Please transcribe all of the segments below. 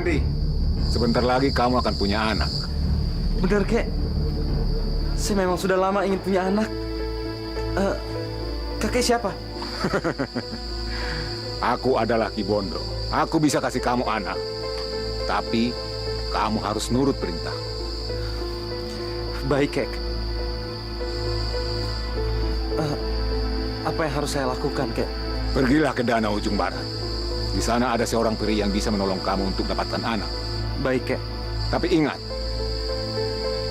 Kandi, sebentar lagi kamu akan punya anak. Bener, Kek. Saya memang sudah lama ingin punya anak. Kakek siapa? Aku adalah Ki Bondo. Aku bisa kasih kamu anak. Tapi kamu harus nurut perintah. Baik, Kek. Apa yang harus saya lakukan, Kek? Pergilah ke danau ujung barat. Di sana ada seorang peri yang bisa menolong kamu untuk dapatkan anak. Baik, Kek. Tapi ingat,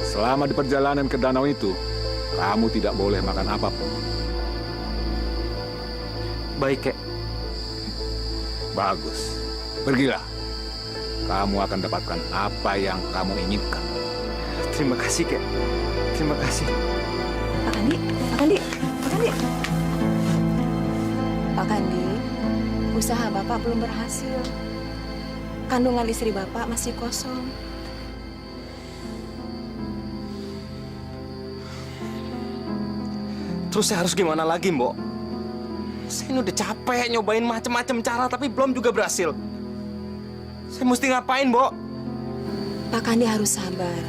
selama di perjalanan ke danau itu, kamu tidak boleh makan apapun. Baik, Kek. Bagus. Pergilah. Kamu akan dapatkan apa yang kamu inginkan. Terima kasih, Kek. Terima kasih. Pak Kandi, Pak Kandi, Pak Kandi. Pak Kandi, usaha Bapak belum berhasil. Kandungan istri Bapak masih kosong. Terus saya harus gimana lagi, Mbok? Saya ini udah capek nyobain macam-macam cara, tapi belum juga berhasil. Saya mesti ngapain, Mbok? Pak Kandi harus sabar.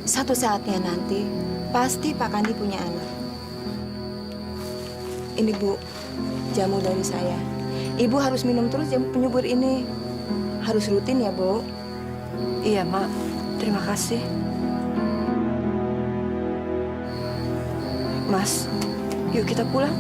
Satu saatnya nanti, pasti Pak Kandi punya anak. Ini, Bu, jamu dari saya. Ibu harus minum terus jamu penyubur ini. Harus rutin ya, Bu. Iya, Mak. Terima kasih. Mas, yuk kita pulang.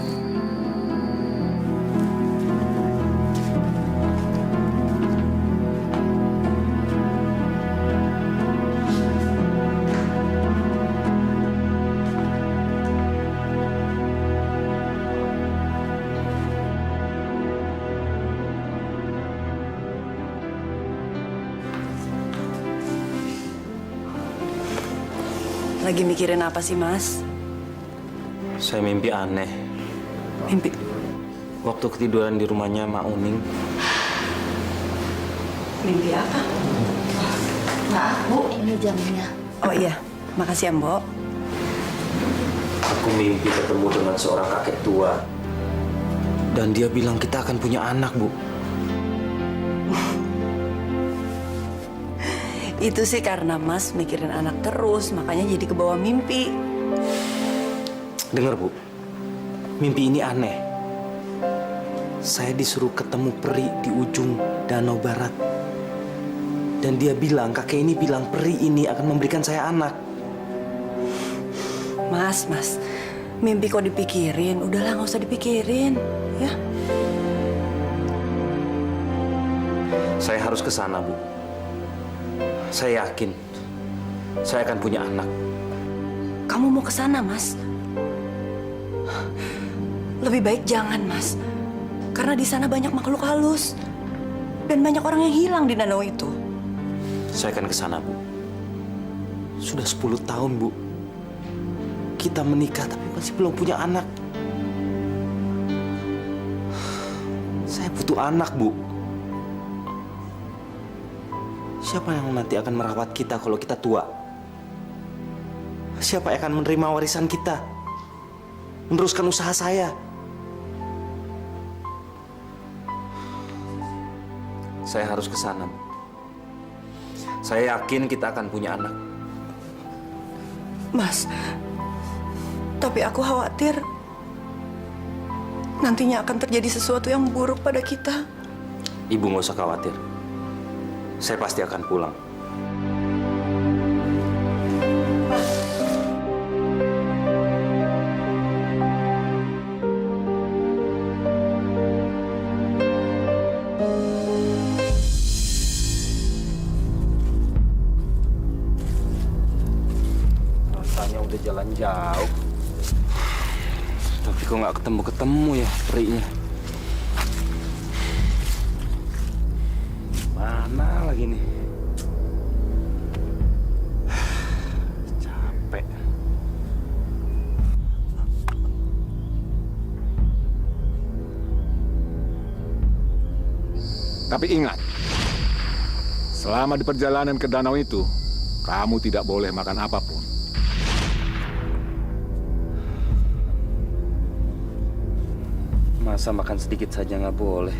Lagi mikirin apa sih, Mas? Saya mimpi aneh. Mimpi? Waktu ketiduran di rumahnya Mak Uning. Mimpi apa? Maaf, Bu, ini jamunya. Oh iya, makasih ya, Mbok. Aku mimpi ketemu dengan seorang kakek tua. Dan dia bilang kita akan punya anak, Bu. Itu sih karena Mas mikirin anak terus, makanya jadi kebawa mimpi. Dengar, Bu. Mimpi ini aneh. Saya disuruh ketemu peri di ujung danau barat. Dan dia bilang, kakek ini bilang peri ini akan memberikan saya anak. Mas, mimpi kok dipikirin? Udahlah, nggak usah dipikirin, ya. Saya harus ke sana, Bu. Saya yakin saya akan punya anak. Kamu mau ke sana, Mas? Lebih baik jangan, Mas. Karena di sana banyak makhluk halus. Dan banyak orang yang hilang di danau itu. Saya akan ke sana, Bu. Sudah 10 tahun, Bu. Kita menikah tapi masih belum punya anak. Saya butuh anak, Bu. Siapa yang nanti akan merawat kita kalau kita tua? Siapa yang akan menerima warisan kita? Meneruskan usaha saya? Saya harus ke sana. Saya yakin kita akan punya anak. Mas, tapi aku khawatir nantinya akan terjadi sesuatu yang buruk pada kita. Ibu nggak usah khawatir. Saya pasti akan pulang. Rasanya udah jalan jauh. Tapi kok nggak ketemu-ketemu ya perinya. Mana lagi nih? Capek. Tapi ingat, selama di perjalanan ke danau itu, kamu tidak boleh makan apapun. Masa makan sedikit saja nggak boleh?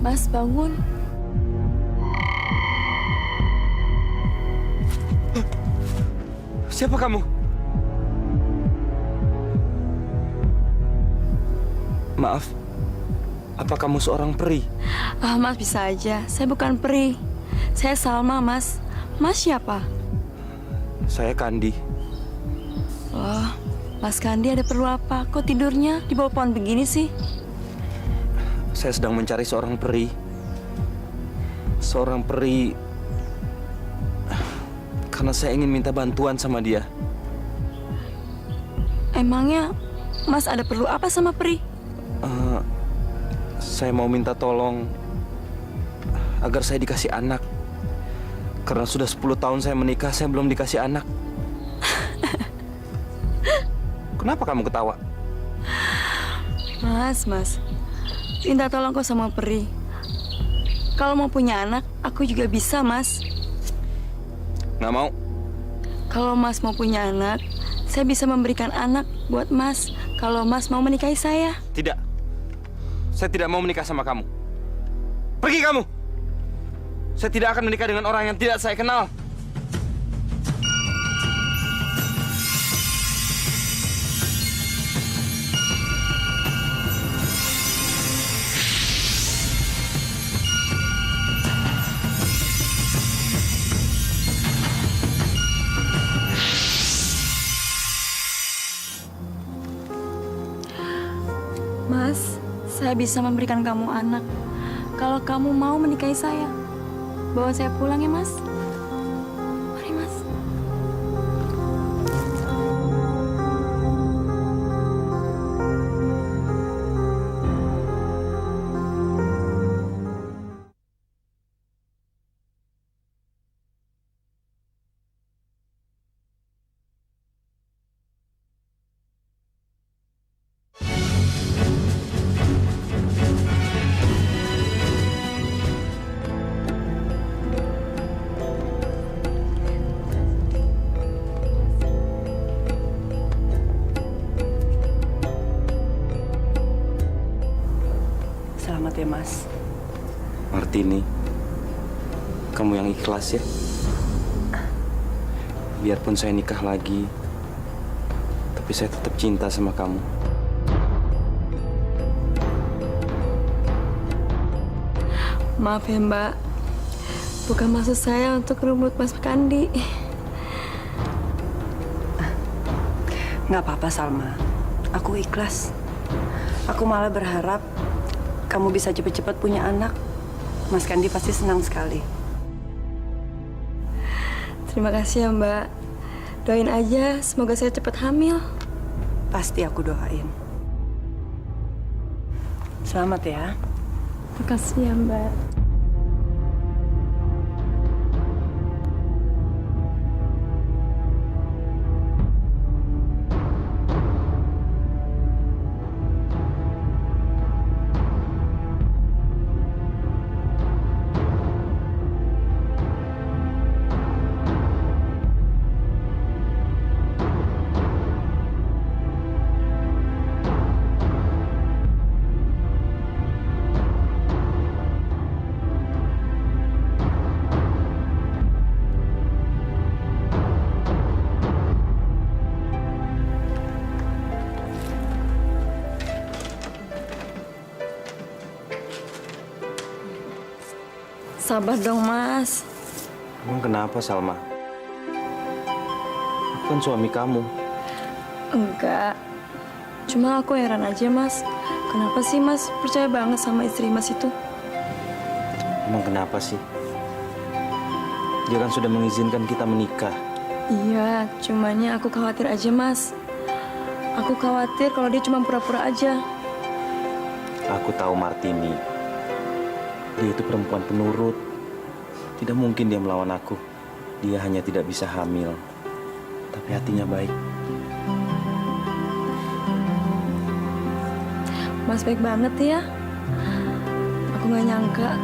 Mas, bangun. Siapa kamu? Maaf, apa kamu seorang peri? Ah, Mas bisa aja. Saya bukan peri. Saya Salma, Mas. Mas siapa? Saya Kandi. Oh, Mas Kandi ada perlu apa? Kok tidurnya di bawah pohon begini sih? Saya sedang mencari seorang peri. Seorang peri. Karena saya ingin minta bantuan sama dia. Emangnya Mas ada perlu apa sama peri? Saya mau minta tolong agar saya dikasih anak. Karena sudah 10 tahun saya menikah, saya belum dikasih anak. Kenapa kamu ketawa? Mas, minta tolong kok sama peri. Kalau mau punya anak, aku juga bisa, Mas. Nggak mau. Kalau Mas mau punya anak, saya bisa memberikan anak buat Mas. Kalau Mas mau menikahi saya. Tidak. Saya tidak mau menikah sama kamu. Pergi kamu. Saya tidak akan menikah dengan orang yang tidak saya kenal. Mas, saya bisa memberikan kamu anak. Kalau kamu mau menikahi saya. Bawa saya pulang ya, Mas. Mari, Mas. Selamat ya, Mas. Martini, kamu yang ikhlas ya. Biarpun saya nikah lagi, tapi saya tetap cinta sama kamu. Maaf ya, Mbak. Bukan maksud saya untuk rebut Mas Kandi. Nggak apa-apa, Salma. Aku ikhlas. Aku malah berharap kamu bisa cepat-cepat punya anak. Mas Kandi pasti senang sekali. Terima kasih ya, Mbak. Doain aja, semoga saya cepat hamil. Pasti aku doain. Selamat ya. Terima kasih ya, Mbak. Sabar dong, Mas. Emang kenapa, Salma? Aku kan suami kamu. Enggak. Cuma aku heran aja, Mas. Kenapa sih Mas percaya banget sama istri Mas itu? Emang kenapa sih? Dia kan sudah mengizinkan kita menikah. Iya, cumannya aku khawatir aja, Mas. Aku khawatir kalau dia cuma pura-pura aja. Aku tahu Martini. Dia itu perempuan penurut. Tidak mungkin dia melawan aku. Dia hanya tidak bisa hamil. Tapi hatinya baik. Mas baik banget ya. Aku nggak nyangka.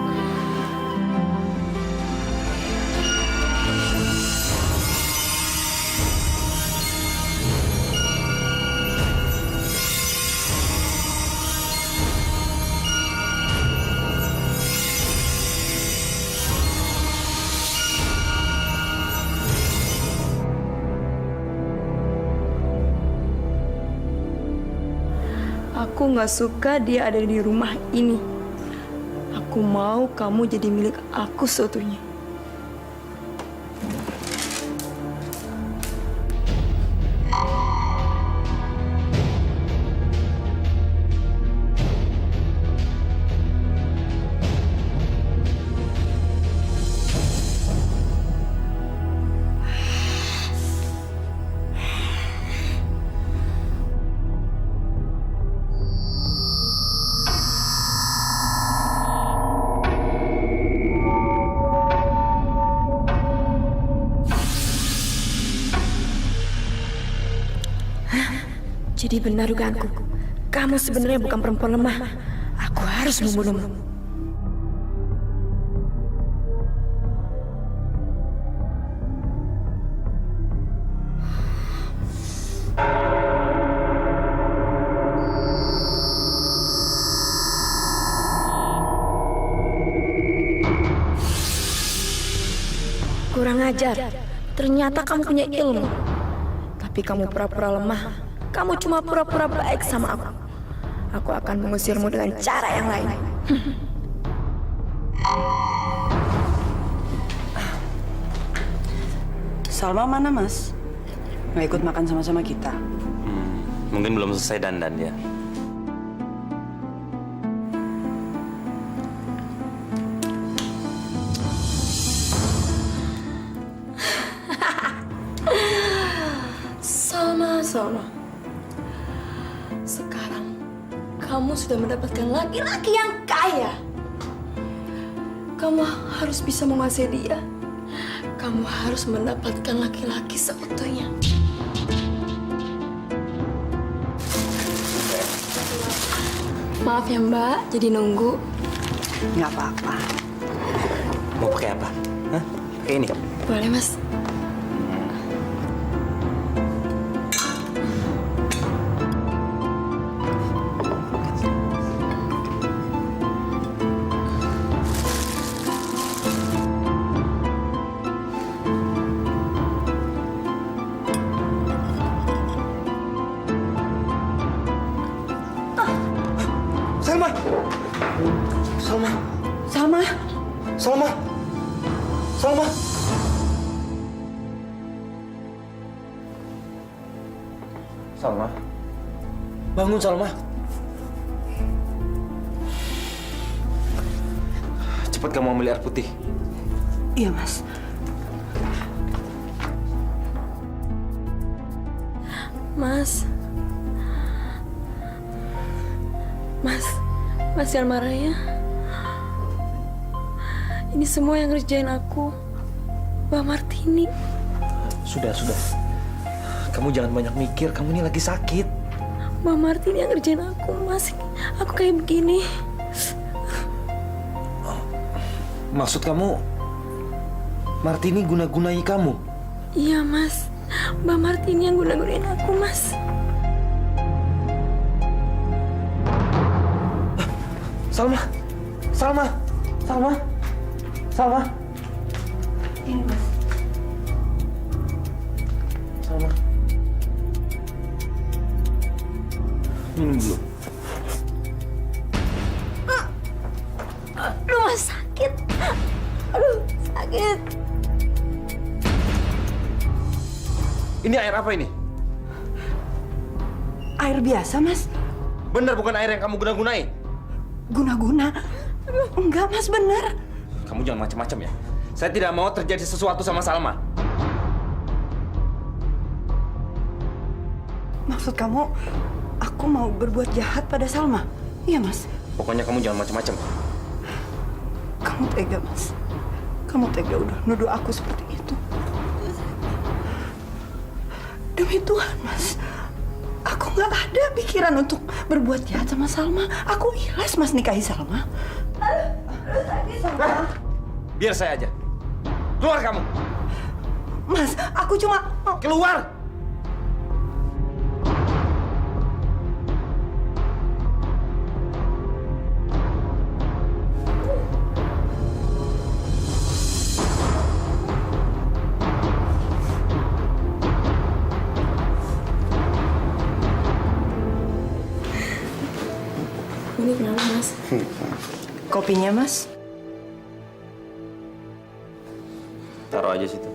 Aku nggak suka dia ada di rumah ini. Aku mau kamu jadi milik aku seutuhnya. Jadi benar dugaanku. Kamu sebenarnya bukan perempuan lemah. Aku harus membunuhmu. Kurang ajar. Ternyata kamu punya ilmu. Tapi kamu pura-pura lemah. Kamu cuma pura-pura baik sama aku. Aku akan mengusirmu dengan cara yang lain. Salma mana, Mas? Nggak ikut makan sama-sama kita. Mungkin belum selesai dandan ya. Salma. Sekarang kamu sudah mendapatkan laki-laki yang kaya. Kamu harus bisa menguasai dia. Kamu harus mendapatkan laki-laki seutuhnya. Maaf ya Mbak, jadi nunggu. Nggak apa-apa. Mau pakai apa? Hah? Pakai ini? Boleh Mas. Salma! Salma! Salma, Salma! Salma! Salma! Bangun, Salma! Cepat kamu ambil air putih. iya Mas. Mas jangan marah ya. Ini semua yang ngerjain aku, Mbak Martini. Sudah. Kamu jangan banyak mikir, kamu ini lagi sakit. Mbak Martini yang ngerjain aku, Mas. Aku kayak begini. Maksud kamu, Martini guna-gunai kamu? Iya, Mas. Mbak Martini yang guna-gunain aku, Mas. Salma! Ini Mas. Salma. Minum dulu. Aduh, Mas, sakit. Aduh, sakit. Ini air apa ini? Air biasa, Mas. Benar bukan air yang kamu guna-gunai? Guna-guna. Enggak, Mas, benar. Kamu jangan macam-macam ya. Saya tidak mau terjadi sesuatu sama Salma. Maksud kamu, aku mau berbuat jahat pada Salma? Iya, Mas. Pokoknya kamu jangan macam-macam. Kamu tega, Mas. Kamu tega udah nuduh aku seperti itu. Demi Tuhan, Mas. Aku nggak ada pikiran untuk berbuat jahat sama Salma. Aku ikhlas, Mas, nikahi Salma. Biar saya aja. Keluar kamu. Mas, aku cuma mau... Keluar! Kopinya, Mas? Taruh aja situ.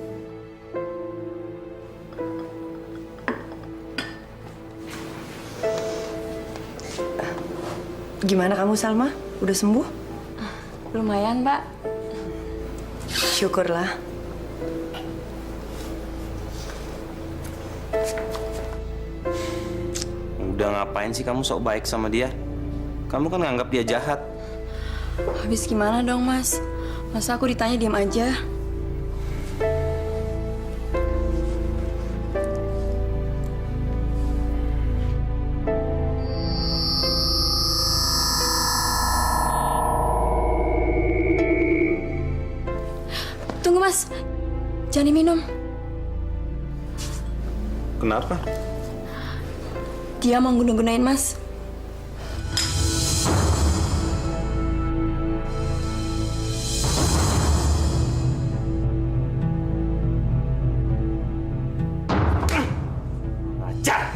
Gimana kamu, Salma? Udah sembuh? Lumayan, Mbak. Syukurlah. Udah ngapain sih kamu sok baik sama dia? Kamu kan nganggap dia jahat. Habis gimana dong, Mas? Masa aku ditanya diam aja? Tunggu, Mas. Jangan diminum. Kenapa? Dia mau guna-gunain Mas. Ajar!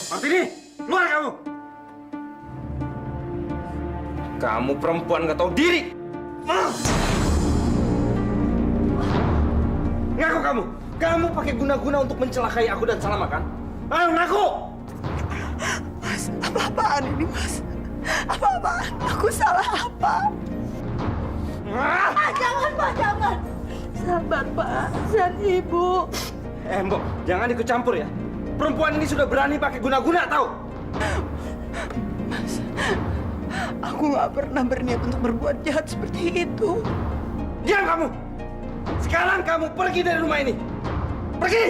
Martini, keluar kamu! Kamu perempuan nggak tahu diri. Ngaku kamu. Kamu pakai guna-guna untuk mencelakai aku dan Salma kan? Ayo ngaku. Mas, apa-apaan ini, Mas? Apa-apaan? Aku salah apa? Jangan, Pak, jangan. Sabar, Pak. Dan Ibu. Mbok, jangan ikut campur ya. Perempuan ini sudah berani pakai guna-guna, tahu? Aku nggak pernah berniat untuk berbuat jahat seperti itu. Diam kamu! Sekarang kamu pergi dari rumah ini. Pergi!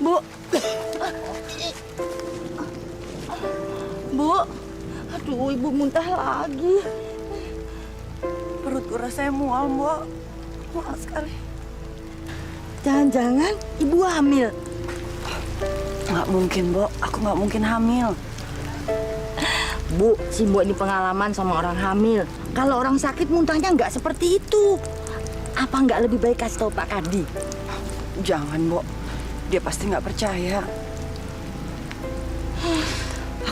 Bu. Bu. Aduh, Ibu muntah lagi. Perutku rasanya mual, Bu. Mual sekali. Jangan-jangan Ibu hamil. Nggak mungkin, Bu. Aku nggak mungkin hamil. Bu, si Mbok ini pengalaman sama orang hamil. Kalau orang sakit muntahnya nggak seperti itu. Apa nggak lebih baik kasih tahu Pak Kadi? Jangan, Bu. Dia pasti nggak percaya.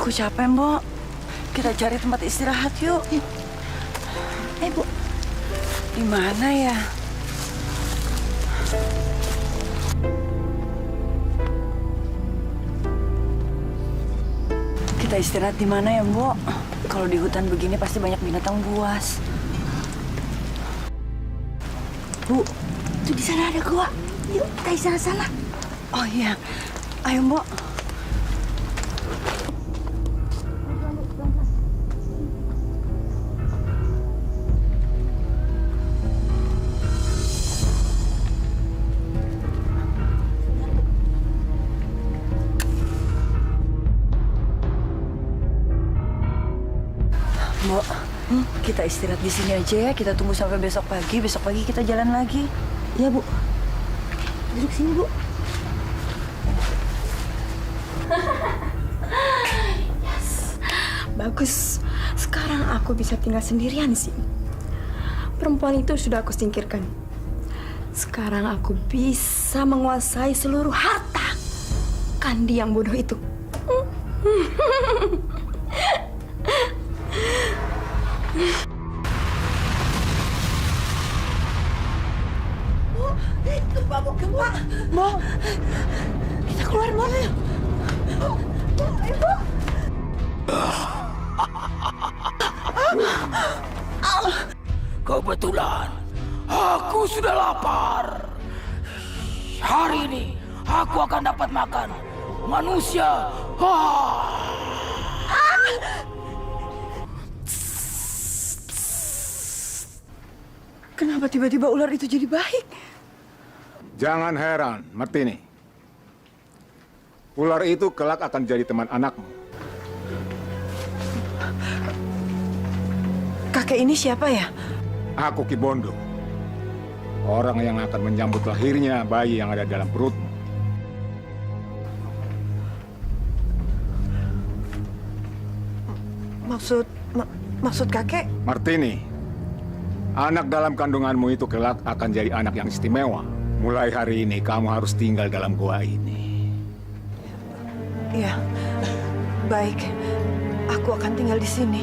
Aku capek, Bu. Kita cari tempat istirahat yuk. Bu. Di mana ya? Kita istirahat di mana ya, Bu? Kalau di hutan begini pasti banyak binatang buas. Bu, tuh di sana ada gua. Yuk, kita istirahat sana. Oh iya, ayo, Bu. Bu, kita istirahat di sini aja ya. Kita tunggu sampai besok pagi. Besok pagi kita jalan lagi. Iya, Bu. Duduk sini, Bu. Yes. Bagus. Sekarang aku bisa tinggal sendirian di sini. Perempuan itu sudah aku singkirkan. Sekarang aku bisa menguasai seluruh harta Kandi yang bodoh itu. Gempa. Bu, kita keluar, Bu. Ibu. Kebetulan aku sudah lapar. Hari ini aku akan dapat makan manusia. Ah! Kenapa tiba-tiba ular itu jadi baik? Jangan heran, Martini. Ular itu kelak akan jadi teman anakmu. Kakek ini siapa ya? Aku Ki Bondo. Orang yang akan menyambut lahirnya bayi yang ada dalam perutmu. Maksud kakek? Martini, anak dalam kandunganmu itu kelak akan jadi anak yang istimewa. Mulai hari ini kamu harus tinggal dalam gua ini. Ya, baik. Aku akan tinggal di sini.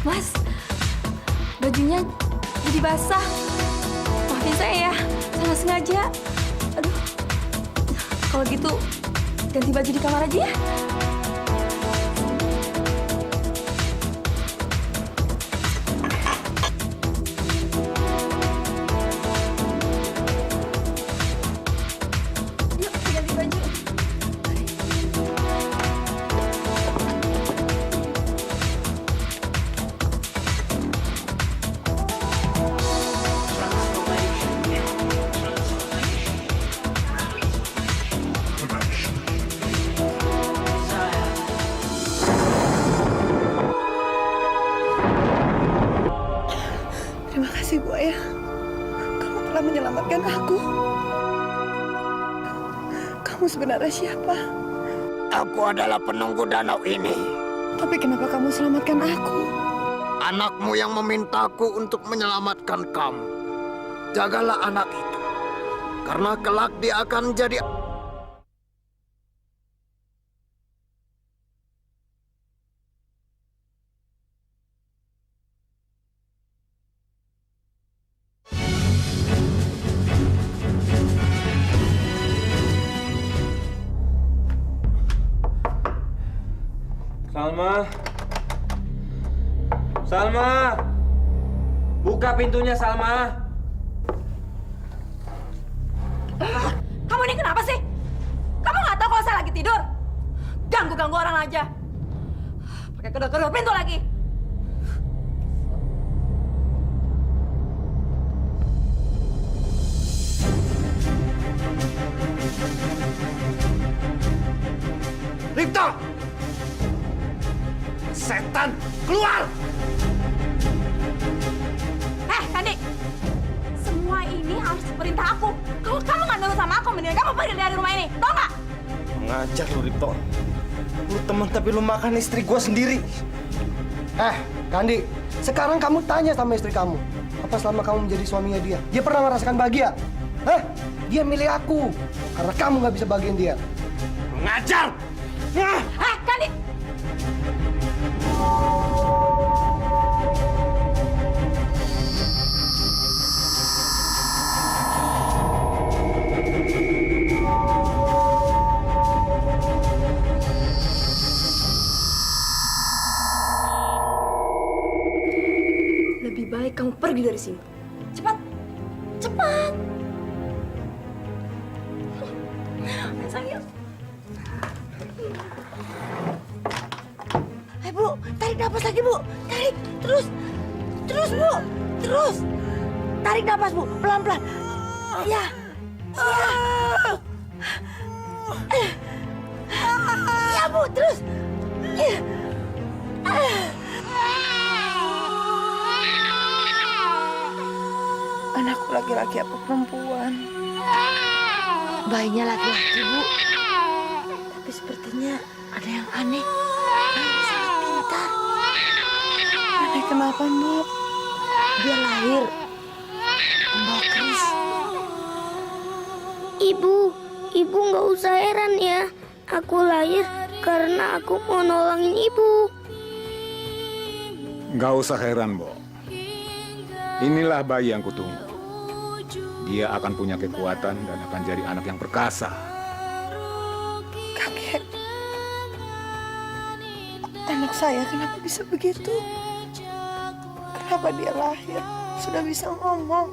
Mas, bajunya jadi basah. Maafin saya ya, salah sengaja. Aduh, kalau gitu ganti baju di kamar aja ya. Yuk, ganti baju. Terima kasih, Bu Ayah. Kamu telah menyelamatkan aku. Kamu sebenarnya siapa? Aku adalah penunggu danau ini. Tapi kenapa kamu selamatkan aku? Anakmu yang memintaku untuk menyelamatkan kamu. Jagalah anak itu. Karena kelak dia akan jadi... Salma. Salma. Buka pintunya, Salma. Kamu ini kenapa sih? Kamu nggak tahu kalau saya lagi tidur? Ganggu-ganggu orang aja. Pakai kedor-kedor pintu lagi. Ripto! Setan, keluar! Kandi, semua ini harus perintah aku. Kalau kamu nggak nurut sama aku, mendingan kamu pergi dari rumah ini. Tahu nggak? Ngajar lu, Ripto. Lu teman tapi lu makan istri gua sendiri. Kandi, sekarang kamu tanya sama istri kamu. Apa selama kamu menjadi suaminya dia pernah merasakan bahagia? Dia milih aku. Karena kamu nggak bisa bahagiin dia. Ngajar! Kandi! Lebih baik kamu pergi dari sini. Cepat! Cepat! Sayang. Bu, tarik napas lagi, Bu. Tarik, terus. Terus, Bu. Terus. Tarik napas, Bu. Pelan-pelan. Ya. Ya, Bu. Terus. Anakku laki-laki apa perempuan? Bayinya laki-laki, Bu. Tapi sepertinya ada yang aneh. Bayinya sangat pintar. Aneh kenapa, Mbok? Dia lahir membawa keris. Ibu nggak usah heran ya. Aku lahir karena aku mau nolongin ibu. Nggak usah heran, Bo. Inilah bayi yang kutunggu. Dia akan punya kekuatan dan akan jadi anak yang perkasa. Kakek. Anak saya kenapa bisa begitu? Kenapa dia lahir? Sudah bisa ngomong.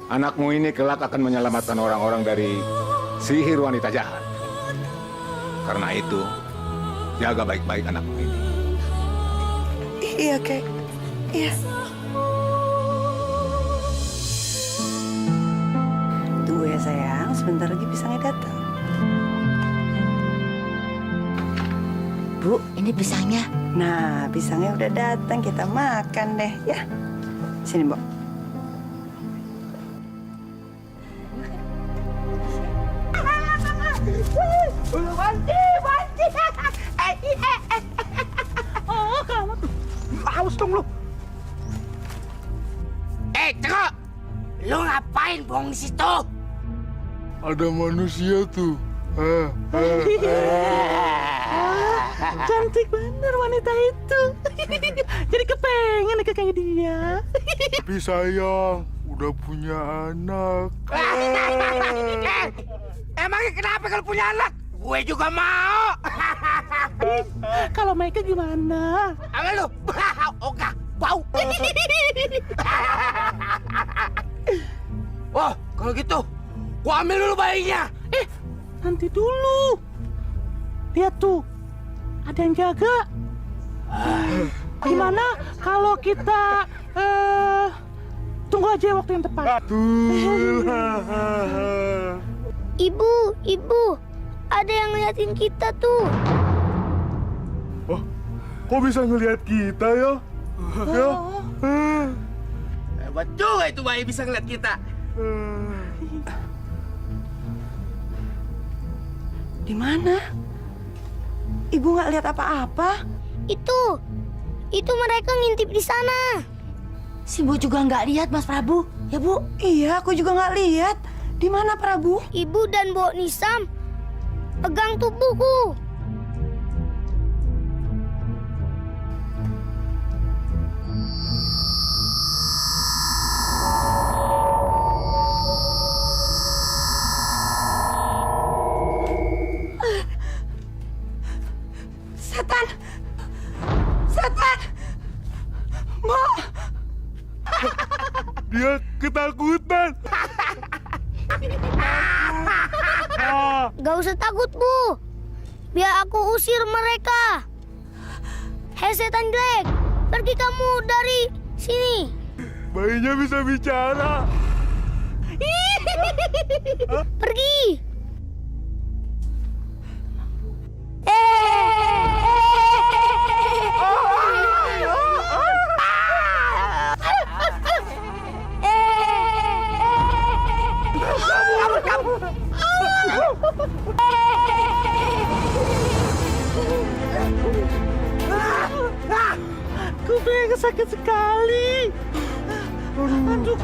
Anakmu ini kelak akan menyelamatkan orang-orang dari sihir wanita jahat. Karena itu, jaga baik-baik anakmu ini. Iya, Kek. Iya. Tunggu ya, sayang. Sebentar lagi pisangnya datang. Bu, ini pisangnya. Nah, pisangnya udah datang. Kita makan deh, ya. Sini, Mbok. Oh, kamu tuh. Haus dong lu. Ceko! Lu ngapain bohong di situ? Ada manusia tuh. Cantik bener wanita itu. Jadi kepengen nikah kayak dia. Tapi sayang, udah punya anak. Emangnya kenapa kalau punya anak? Gue juga mau. Kalau mereka gimana? Apa lu? Ogah, bau. Oh, kalau gitu, gua ambil dulu bayinya. Nanti dulu. Lihat tuh, ada yang jaga. Gimana kalau kita tunggu aja waktu yang tepat? Ibu, ada yang ngeliatin kita tuh. Oh, kok bisa ngelihat kita ya? Ya? Hebat juga itu bayi bisa ngeliat kita. Di mana? Ibu nggak lihat apa-apa. Itu mereka ngintip di sana. Si Bu juga nggak lihat, Mas Prabu. Ya, Bu? Iya, aku juga nggak lihat. Di mana, Prabu? Ibu dan Mbok Nisam pegang tubuhku. Setan! Setan! Mbok! Dia ketakutan. Gak usah takut, Bu. Biar aku usir mereka. Hei setan jelek, pergi kamu dari sini. Bayinya bisa bicara. Pergi. Kupingnya sakit sekali. Aduh.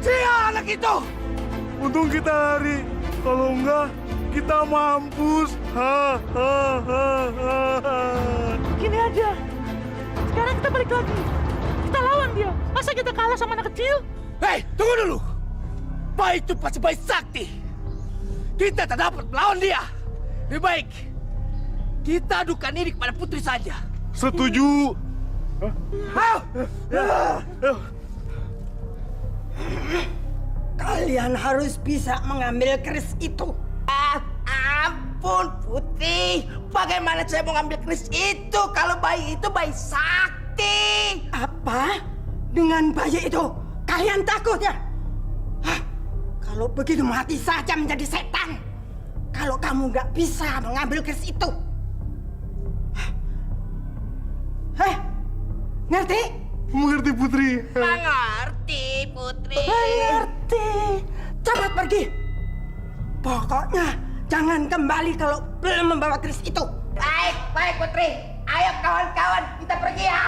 Dia anak itu. Untung kita lari. Kalau enggak, kita mampus. Gini aja. Sekarang kita balik lagi. Kita lawan dia. Masa kita kalah sama anak kecil? Hei, tunggu dulu. Bayi itu pasti bayi sakti. Kita tak dapat melawan dia. Lebih baik kita adukan ini kepada putri saja. Setuju. Kalian harus bisa mengambil keris itu. Ampun, Putri. Bagaimana saya mau ngambil keris itu kalau bayi itu bayi sakti? Apa? Dengan bayi itu kalian takut ya? Hah? Kalau begitu mati saja menjadi setan. Kalau kamu nggak bisa mengambil keris itu. Heh, ngerti? Mengerti, Putri. Mengerti, Putri. Ngerti. Cepat pergi. Pokoknya jangan kembali kalau belum membawa keris itu. Baik, baik Putri. Ayo kawan-kawan, kita pergi ya.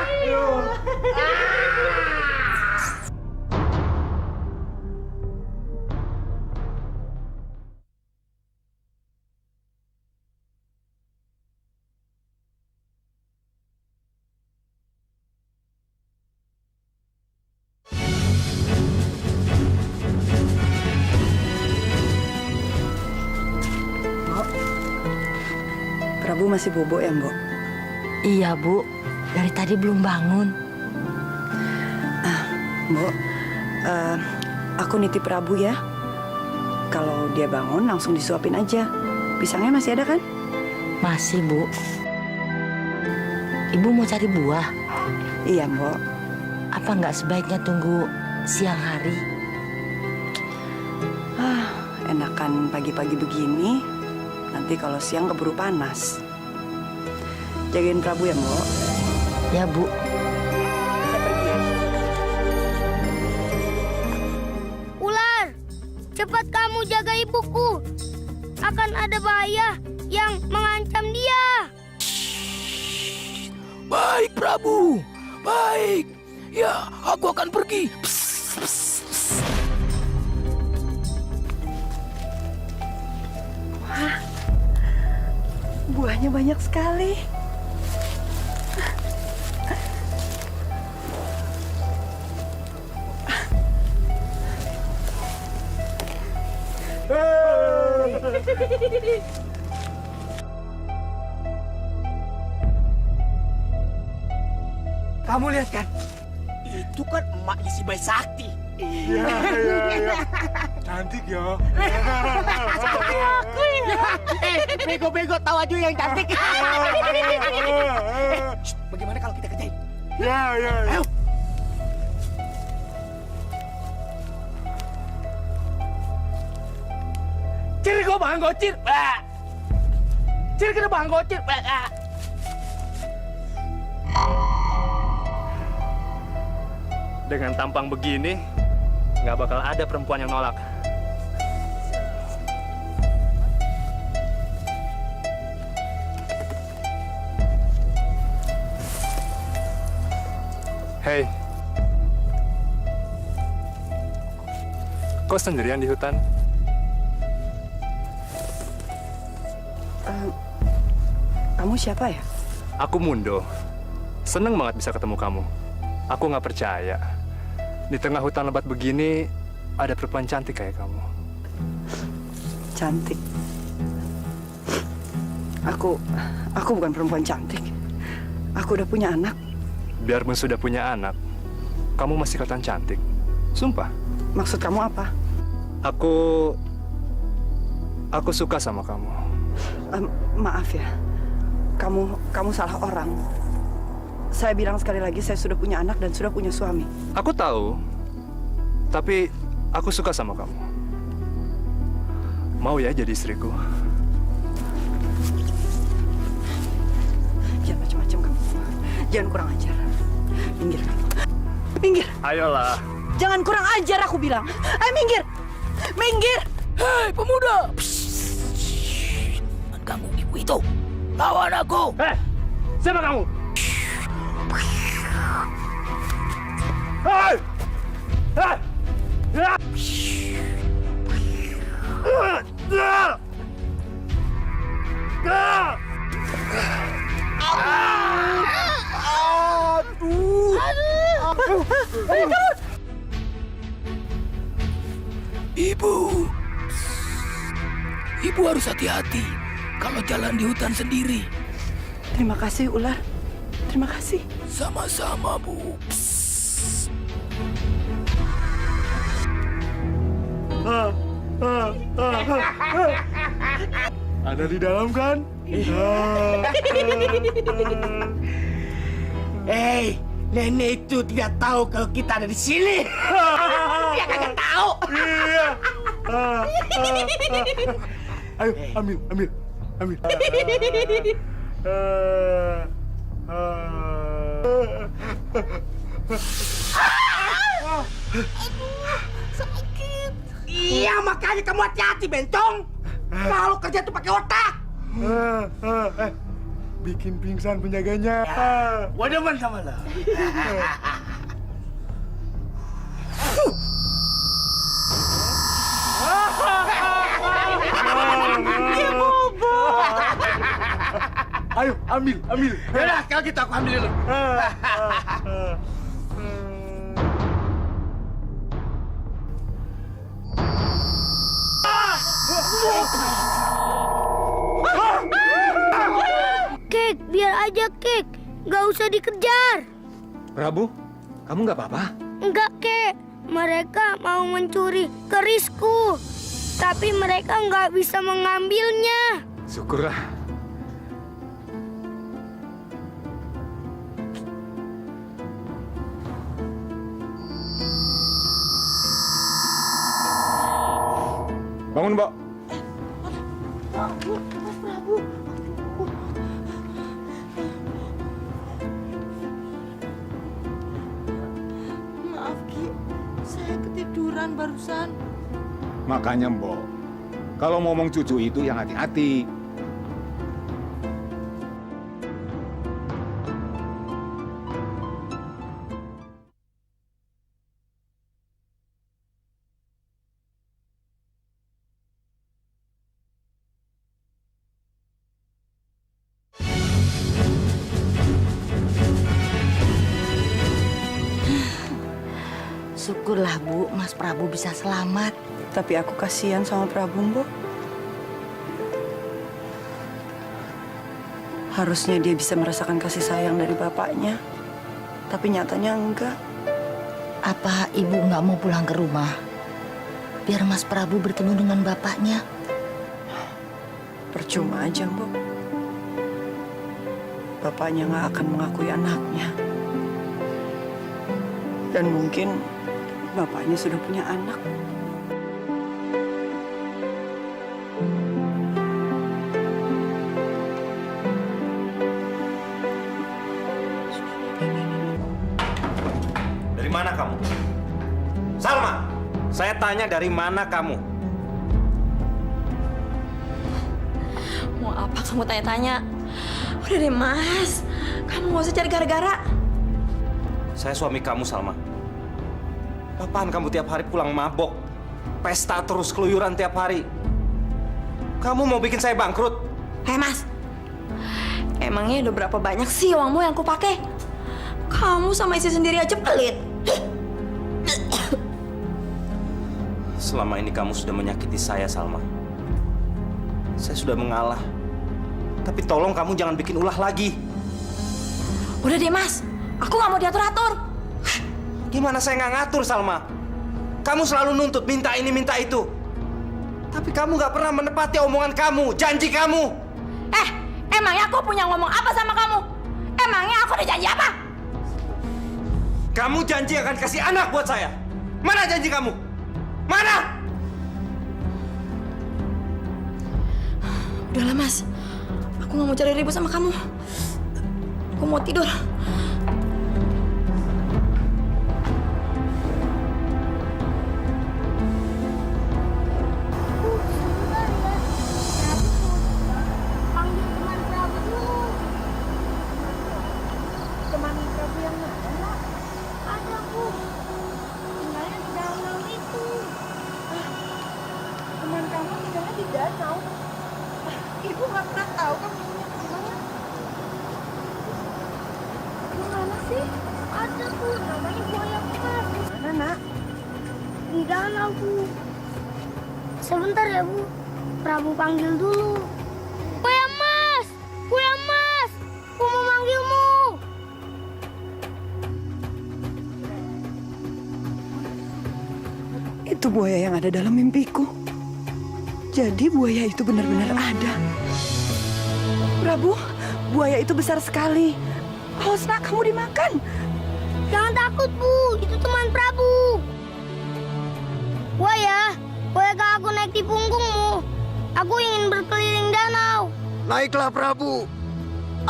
Prabu masih bobo ya, Mbok? Iya, Bu. Dari tadi belum bangun. Mbok, aku nitip Prabu ya. Kalau dia bangun langsung disuapin aja. Pisangnya masih ada kan? Masih, Bu. Ibu mau cari buah? Iya, Mbok. Apa nggak sebaiknya tunggu siang hari? Enakan pagi-pagi begini. Nanti kalau siang keburu panas. Jagain Prabu ya, Mbok. Ya, Bu. Ular, cepat kamu jaga ibuku. Akan ada bahaya yang mengancam dia. Baik, Prabu. Baik. Ya, aku akan pergi. Buahnya banyak sekali. Kamu lihat kan? Itu kan emaknya si Bayi Sakti. Iya. Cantik ya. Bego-bego tahu aja yang cantik. Bagaimana kalau kita kerjain? Ya. Ayo. Cir kau bang gocir. Cir kena bang gocir. Dengan tampang begini, nggak bakal ada perempuan yang nolak. Hei, kok sendirian di hutan? Kamu siapa ya? Aku Mundo. Seneng banget bisa ketemu kamu. Aku nggak percaya. Di tengah hutan lebat begini, ada perempuan cantik kayak kamu. Cantik. Aku bukan perempuan cantik. Aku udah punya anak. Biarpun sudah punya anak, kamu masih kelihatan cantik. Sumpah. Maksud kamu apa? Aku suka sama kamu. Maaf ya. Kamu salah orang. Saya bilang sekali lagi, saya sudah punya anak dan sudah punya suami. Aku tahu, tapi aku suka sama kamu. Mau ya jadi istriku? Jangan macam-macam kamu. Jangan kurang ajar. Minggir kamu. Minggir. Ayolah. Jangan kurang ajar aku bilang. Ayo minggir. Minggir. Hei pemuda. Kamu ibu itu. Lawan aku. Siapa kamu? Hei! Ibu harus hati-hati kalau jalan di hutan sendiri. Terima kasih, Ular. Terima kasih. Sama-sama, Bu. Ada di dalam kan? Hei, nenek itu tidak tahu kalau kita ada di sini. Dia kagak tahu. Iya. Ayo, ambil. Iya, makanya kamu hati-hati, Bencong. Kalau kerja tuh pakai otak. Bikin pingsan penjaganya. Gua demen sama lo. Dia bobo. Ayo, ambil. Yaudah, kalau gitu aku ambil dulu. Kek, biar aja Kek. Gak usah dikejar. Prabu, kamu nggak apa-apa? Enggak, Kek. Mereka mau mencuri kerisku. Tapi mereka nggak bisa mengambilnya. Syukurlah. Bangun, Mbok. Mas Prabu. Maaf, Ki. Saya ketiduran barusan. Makanya, Mbok, kalau ngomong cucu itu yang hati-hati. Syukurlah Bu, Mas Prabu bisa selamat. Tapi aku kasihan sama Prabu, Mbok. Harusnya dia bisa merasakan kasih sayang dari bapaknya. Tapi nyatanya enggak. Apa Ibu nggak mau pulang ke rumah? Biar Mas Prabu bertemu dengan bapaknya. Percuma aja, Mbok. Bapaknya nggak akan mengakui anaknya. Dan mungkin bapaknya sudah punya anak. Dari mana kamu? Salma, saya tanya dari mana kamu? Mau apa kamu tanya-tanya? Udah deh, Mas. Kamu nggak usah cari gara-gara. Saya suami kamu, Salma. Apaan kamu tiap hari pulang mabok? Pesta terus, keluyuran tiap hari. Kamu mau bikin saya bangkrut? Hei, Mas. Emangnya udah berapa banyak sih uangmu yang kupakai? Kamu sama istri sendiri aja pelit. Selama ini kamu sudah menyakiti saya, Salma. Saya sudah mengalah. Tapi tolong kamu jangan bikin ulah lagi. Udah deh, Mas. Aku nggak mau diatur-atur. Gimana saya nggak ngatur, Salma? Kamu selalu nuntut minta ini, minta itu. Tapi kamu nggak pernah menepati omongan kamu, janji kamu. Emangnya aku punya ngomong apa sama kamu? Emangnya aku udah janji apa? Kamu janji akan kasih anak buat saya. Mana janji kamu? Mana? Udahlah, Mas. Aku nggak mau cari ribut sama kamu. Aku mau tidur. Panggil teman Prabu dulu. Teman Prabu yang mana? Ada, Bu. Tinggalnya di danau itu. Teman kamu tinggalnya di danau. Ibu nggak pernah tahu kamu punya di mana. Di mana sih? Ada, Bu. Namanya buaya emas. Mana, Nak? Di danau, Bu. Sebentar ya, Bu. Prabu panggil dulu. Buaya emas! Buaya emas! Aku mau manggilmu. Itu buaya yang ada dalam mimpiku. Jadi buaya itu benar-benar ada. Prabu, buaya itu besar sekali. Awas, Nak, kamu dimakan. Jangan takut, Bu. Itu teman Prabu. Buaya, bolehkah aku naik di punggungmu? Aku ingin berkeliling danau. Naiklah Prabu.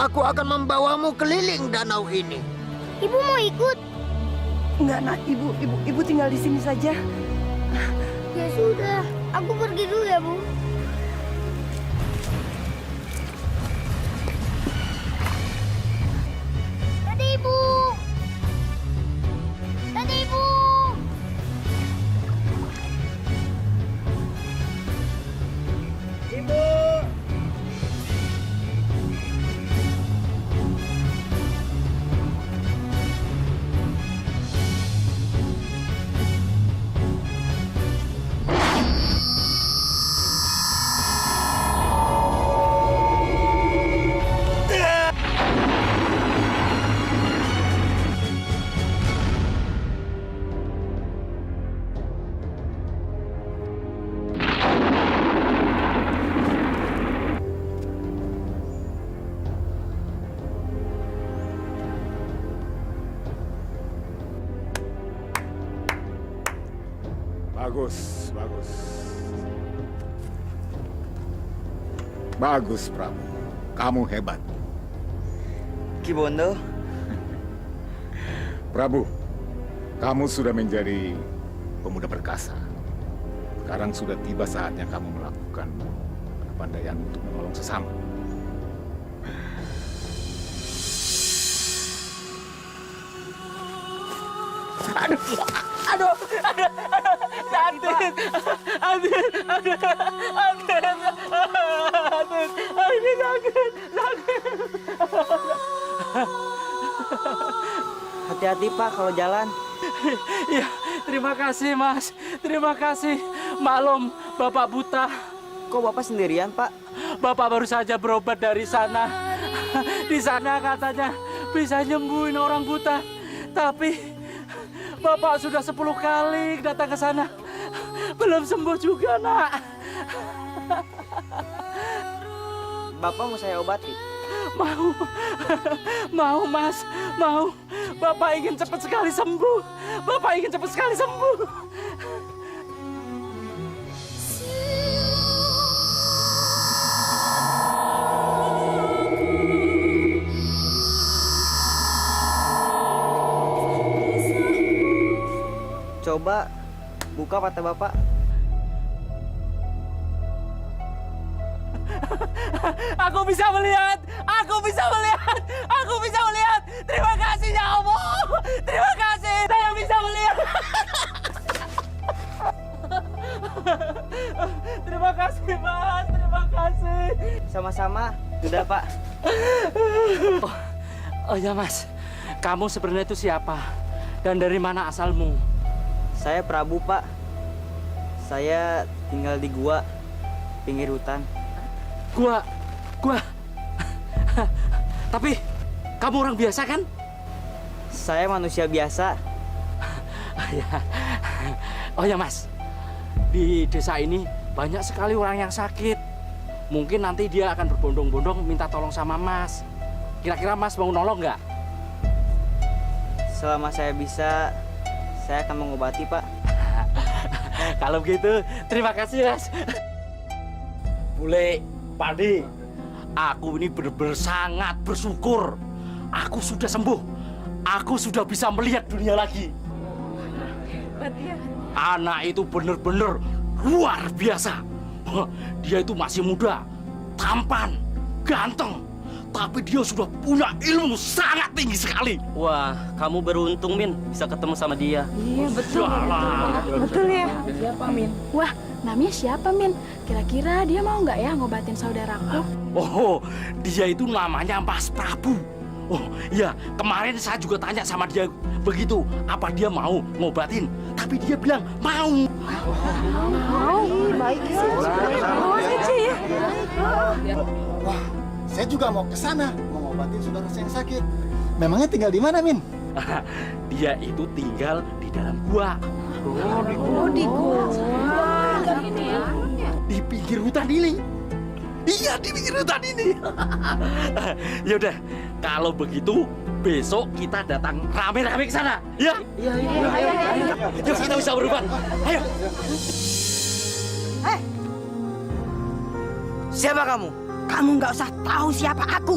Aku akan membawamu keliling danau ini. Ibu mau ikut? Enggak, Nak. Ibu tinggal di sini saja. Ya sudah, aku pergi dulu ya, Bu. Bagus, bagus. Bagus, Prabu. Kamu hebat. Ki Bondo. Prabu, kamu sudah menjadi pemuda perkasa. Sekarang sudah tiba saatnya kamu melakukan kepandaian untuk menolong sesama. Aduh, Hati-hati Pak kalau jalan. Ya, terima kasih Mas. Terima kasih. Maklum, Bapak buta. Kok Bapak sendirian Pak? Bapak baru saja berobat dari sana. Di sana katanya bisa nyembuhin orang buta. Tapi Bapak sudah 10 kali datang ke sana. Belum sembuh juga, Nak. Bapak mau saya obati? Mau. Mau, Mas. Mau. Bapak ingin cepat sekali sembuh. Bapak ingin cepat sekali sembuh. Coba buka mata Bapak. Aku bisa melihat. Aku bisa melihat. Aku bisa melihat. Terima kasih ya Allah. Terima kasih. Saya bisa melihat. Terima kasih, Mas. Terima kasih. Sama-sama. Sudah Pak. Oh ya, Mas. Kamu sebenarnya itu siapa? Dan dari mana asalmu? Saya Prabu Pak. Saya tinggal di gua pinggir hutan. Gua. Tapi kamu orang biasa kan? Saya manusia biasa. Oh ya Mas, di desa ini banyak sekali orang yang sakit. Mungkin nanti dia akan berbondong-bondong minta tolong sama Mas. Kira-kira Mas mau nolong nggak? Selama saya bisa, saya akan mengobati Pak. Kalau begitu, terima kasih Mas. Bule, Padi, aku ini benar-benar sangat bersyukur. Aku sudah sembuh. Aku sudah bisa melihat dunia lagi. Anak itu benar-benar luar biasa. Dia itu masih muda, tampan, ganteng. Tapi dia sudah punya ilmu sangat tinggi sekali. Wah, kamu beruntung, Min, bisa ketemu sama dia. Iya, betul. Betul ya. Siapa, Min? Wah, namanya siapa, Min? Kira-kira dia mau nggak ya ngobatin saudaraku? Oh, dia itu namanya Mas Prabu. Oh, iya, kemarin saya juga tanya sama dia begitu, apa dia mau ngobatin. Tapi dia bilang mau. Mau? Baik sih. Mau aja ya. Wah, saya juga mau ke sana, mau ngobatin saudara saya yang sakit. Memangnya tinggal di mana, Min? Dia itu tinggal di dalam gua. Di gua. Di pinggir hutan ini. Iya, di pinggir hutan ini. Ya udah, kalau begitu besok kita datang rame-rame ke sana. Ya? Iya. Yuk, kita bisa berubah. Ayo. Siapa kamu? Kamu nggak usah tahu siapa aku.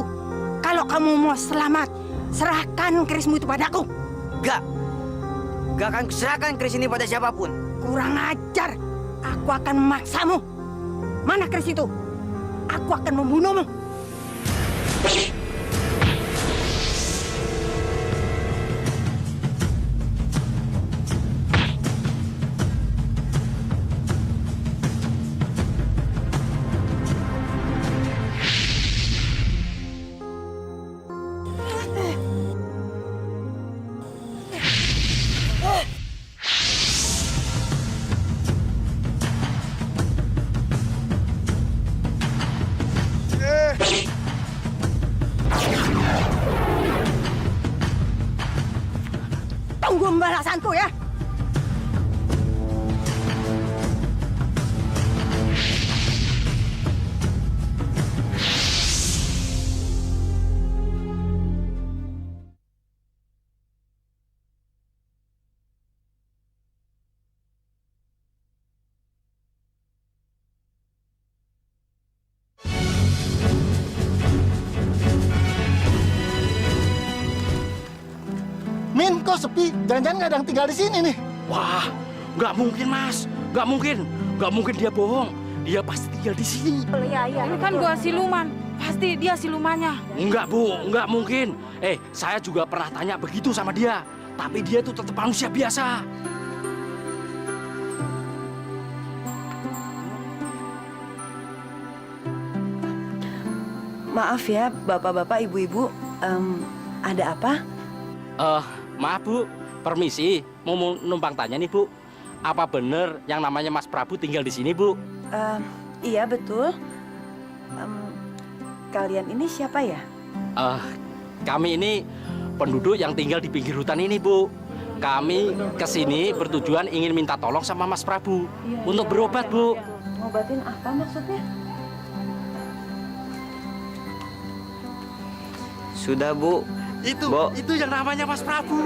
Kalau kamu mau selamat, serahkan kerismu itu padaku. Gak akan serahkan keris ini pada siapapun. Kurang ajar. Aku akan memaksamu. Mana keris itu? Aku akan membunuhmu. Tunggu pembalasanku ya. kok sepi? Jangan-jangan nggak ada yang tinggal di sini nih. Wah, nggak mungkin Mas, nggak mungkin dia bohong. Dia pasti tinggal di sini. Ini kan gua siluman. Pasti dia silumannya. Enggak Bu, nggak mungkin. Saya juga pernah tanya begitu sama dia. Tapi dia itu tetap manusia biasa. Maaf ya, bapak-bapak, ibu-ibu, ada apa? Maaf Bu, permisi. Mau numpang tanya nih Bu. Apa bener yang namanya Mas Prabu tinggal di sini Bu? Iya betul. Kalian ini siapa ya? Kami ini penduduk yang tinggal di pinggir hutan ini Bu. Kami kesini bertujuan ingin minta tolong sama Mas Prabu untuk berobat Bu. Ngobatin apa maksudnya? Sudah Bu. Itu yang namanya Mas Prabu.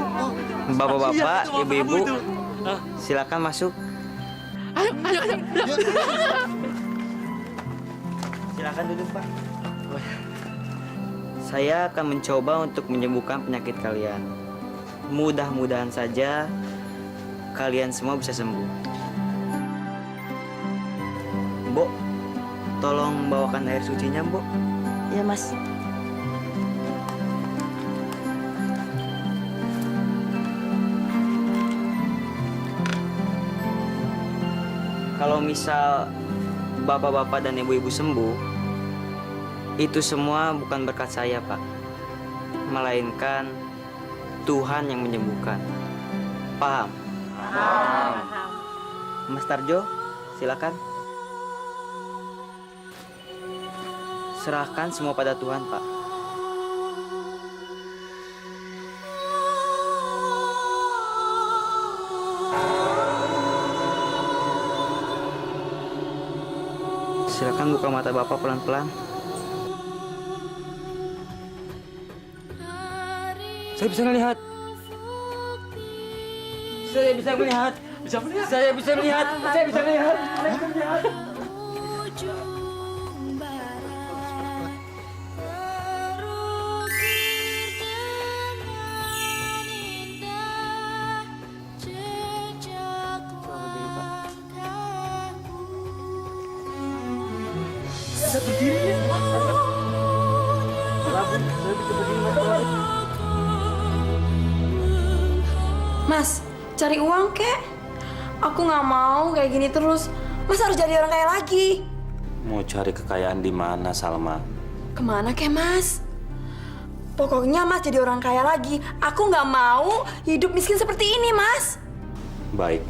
Bapak-bapak, ibu-ibu, silakan masuk. Ayo. Silakan duduk Pak. Saya akan mencoba untuk menyembuhkan penyakit kalian. Mudah-mudahan saja kalian semua bisa sembuh. Bu, tolong bawakan air sucinya, Bu. Ya Mas. Kalau misal bapak-bapak dan ibu-ibu sembuh, itu semua bukan berkat saya, Pak. Melainkan Tuhan yang menyembuhkan. Paham? Paham. Mas Tarjo, silakan. Serahkan semua pada Tuhan, Pak. Silakan buka mata Bapak pelan-pelan. Saya bisa melihat. Saya bisa melihat. Saya bisa melihat. Saya bisa melihat. Saya berdiri ya. Mas, cari uang kek. Aku nggak mau kayak gini terus. Mas harus jadi orang kaya lagi. Mau cari kekayaan di mana, Salma? Kemana kek, Mas? Pokoknya Mas jadi orang kaya lagi. Aku nggak mau hidup miskin seperti ini, Mas. Baik.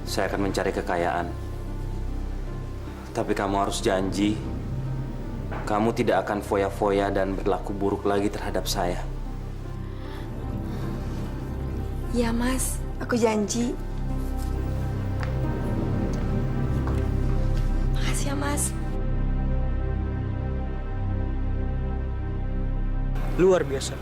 Saya akan mencari kekayaan. Tapi kamu harus janji, kamu tidak akan foya-foya dan berlaku buruk lagi terhadap saya. Ya, Mas. Aku janji. Makasih ya, Mas. Luar biasa.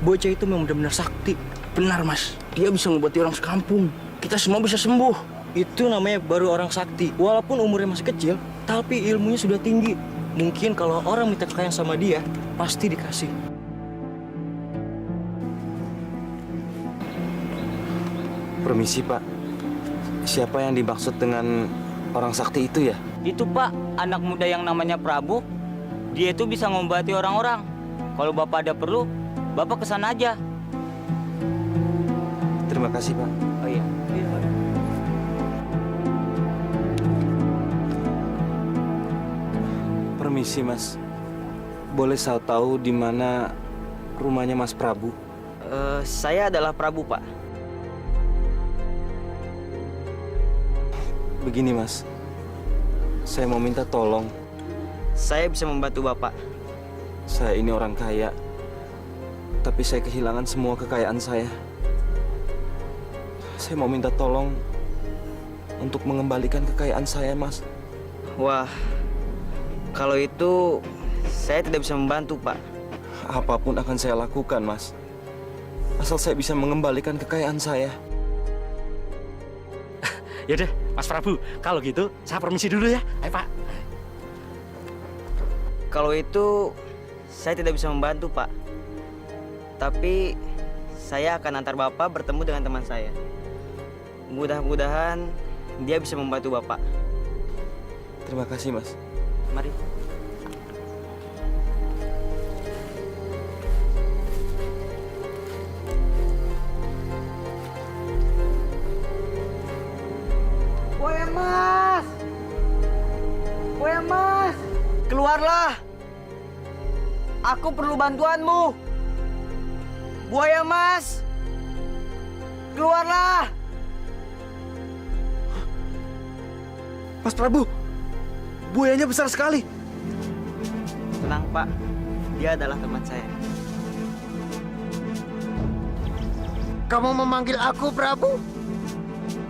Bocah itu memang benar-benar sakti. Benar, Mas. Dia bisa mengobati orang sekampung. Kita semua bisa sembuh. Itu namanya baru orang sakti. Walaupun umurnya masih kecil, tapi ilmunya sudah tinggi. Mungkin kalau orang minta kekayaan sama dia, pasti dikasih. Permisi, Pak. Siapa yang dimaksud dengan orang sakti itu ya? Itu Pak, anak muda yang namanya Prabu. Dia itu bisa ngobati orang-orang. Kalau Bapak ada perlu, Bapak kesana aja. Terima kasih, Pak. Oh iya. Permisi, Mas. Boleh saya tahu di mana rumahnya Mas Prabu? Saya adalah Prabu, Pak. Begini, Mas. Saya mau minta tolong. Saya bisa membantu Bapak. Saya ini orang kaya. Tapi saya kehilangan semua kekayaan saya. Saya mau minta tolong untuk mengembalikan kekayaan saya, Mas. Wah, kalau itu saya tidak bisa membantu, Pak. Apapun akan saya lakukan, Mas. Asal saya bisa mengembalikan kekayaan saya. Yaudah, Mas Prabu, kalau gitu saya permisi dulu ya. Ayo, Pak. Kalau itu saya tidak bisa membantu, Pak. Tapi saya akan antar Bapak bertemu dengan teman saya. Mudah-mudahan dia bisa membantu Bapak. Terima kasih, Mas. Mari. Buaya Mas! Buaya Mas! Keluarlah! Aku perlu bantuanmu. Buaya Mas! Keluarlah! Mas Prabu, buayanya besar sekali. Tenang, Pak. Dia adalah teman saya. Kamu memanggil aku, Prabu?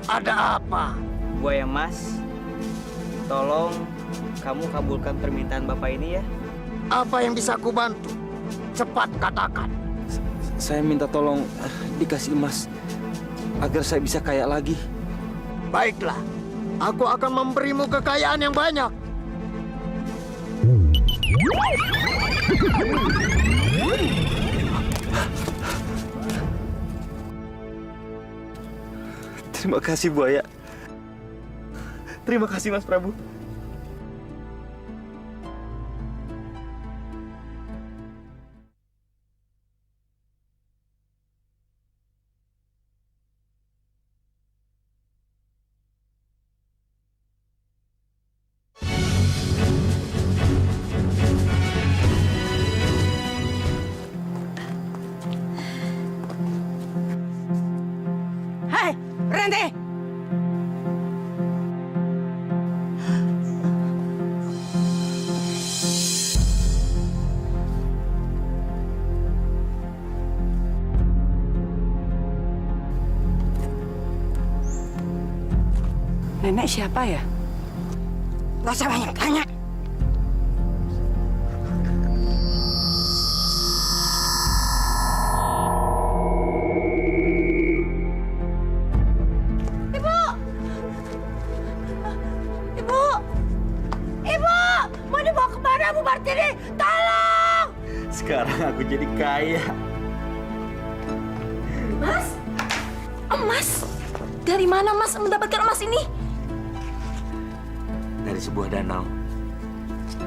Ada apa? Buaya Mas, tolong kamu kabulkan permintaan Bapak ini ya. Apa yang bisa aku bantu? Cepat katakan. Saya minta tolong dikasih emas agar saya bisa kaya lagi. Baiklah, aku akan memberimu kekayaan yang banyak. Terima kasih, Buaya. Terima kasih, Mas Prabu. Hai, berhenti! Nenek siapa ya? Gak usah banyak tanya. Ibu! Ibu! Ibu! Mau dibawa kemana, Bu Martini? Tolong! Sekarang aku jadi kaya. Mas? Emas? Dari mana Mas mendapatkan emas ini? Dari sebuah danau.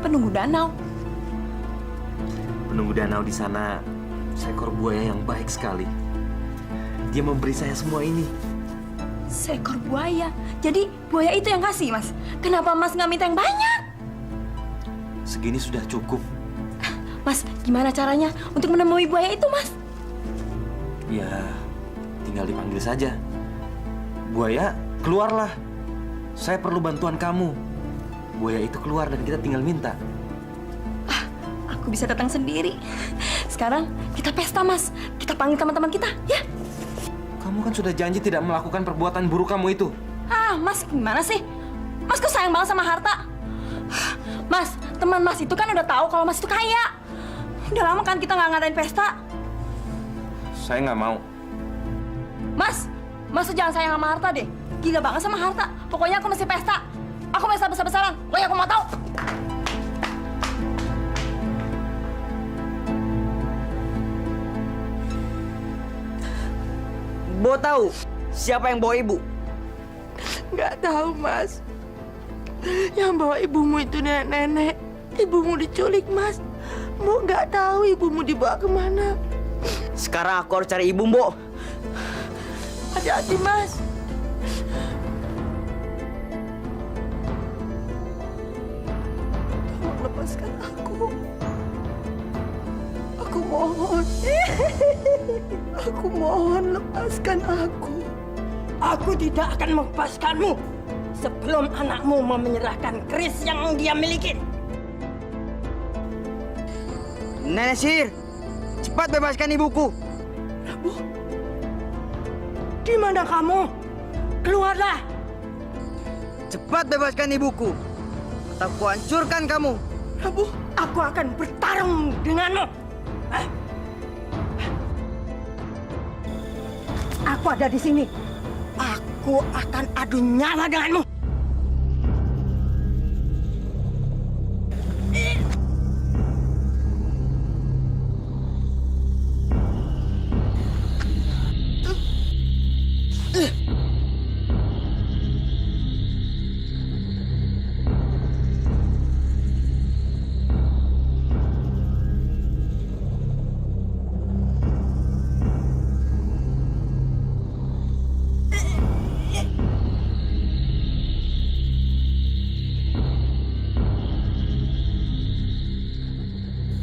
Penunggu danau. Penunggu danau di sana seekor buaya yang baik sekali. Dia memberi saya semua ini. Seekor buaya. Jadi buaya itu yang kasih, Mas. Kenapa Mas nggak minta yang banyak? Segini sudah cukup. Mas, gimana caranya untuk menemui buaya itu, Mas? Ya, tinggal dipanggil saja. Buaya, keluarlah. Saya perlu bantuan kamu. Buaya itu keluar dan kita tinggal minta. Aku bisa datang sendiri. Sekarang kita pesta, Mas. Kita panggil teman-teman kita, ya? Kamu kan sudah janji tidak melakukan perbuatan buruk kamu itu. Ah, Mas, gimana sih? Mas kok sayang banget sama harta? Mas, teman Mas itu kan udah tahu kalau Mas itu kaya. Udah lama kan kita nggak ngadain pesta. Saya nggak mau. Mas tuh jangan sayang sama harta deh. Gila banget sama harta. Pokoknya aku mesti pesta. Aku pesta besar-besaran. Pokoknya aku mau tahu. Bo tahu siapa yang bawa ibu? Nggak tahu, Mas. Yang bawa ibumu itu nenek-nenek. Ibumu diculik, Mas. Mbok nggak tahu ibumu dibawa kemana. Sekarang aku harus cari ibu, Mbok. Hati-hati, Mas. Tolong lepaskan aku. Aku mohon. Aku mohon lepaskan aku. Aku tidak akan melepaskanmu sebelum anakmu mau menyerahkan keris yang dia miliki. Nenek Sihir, cepat bebaskan ibuku. Prabu, di mana kamu? Keluarlah. Cepat bebaskan ibuku, atau aku hancurkan kamu. Prabu, aku akan bertarung denganmu. Aku ada di sini. Aku akan adu nyawa denganmu.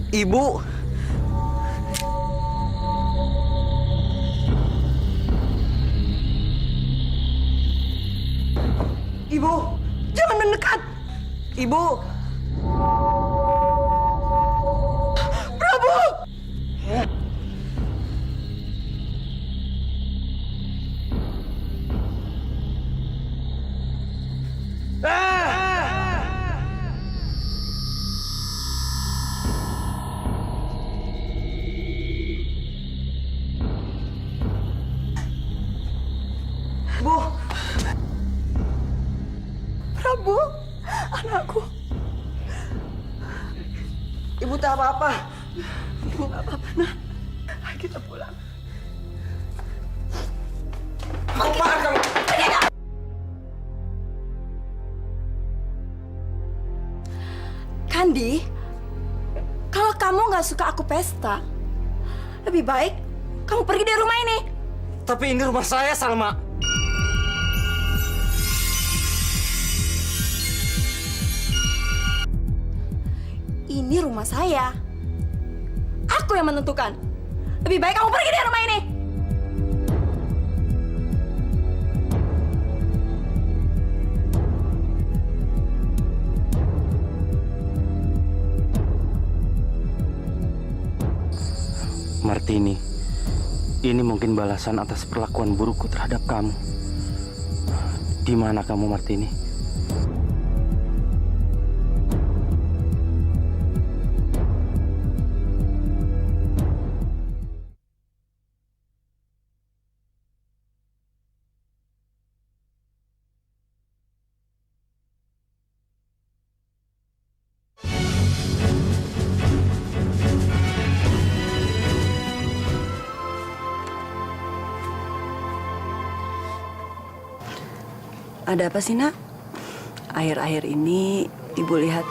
Ibu. Ibu, jangan mendekat. Ibu. Prabu! Bu, Prabu, anakku. Ibu tak apa-apa. Ibu tak apa-apa, nah. Ayo kita pulang. Apaan kamu? Kandi, kalau kamu nggak suka aku pesta, lebih baik kamu pergi dari rumah ini. Tapi ini rumah saya, Salma. Ini rumah saya. Aku yang menentukan. Lebih baik kamu pergi dari rumah ini. Martini, ini mungkin balasan atas perlakuan burukku terhadap kamu. Di mana kamu, Martini? Ada apa sih, Nak? Akhir-akhir ini Ibu lihat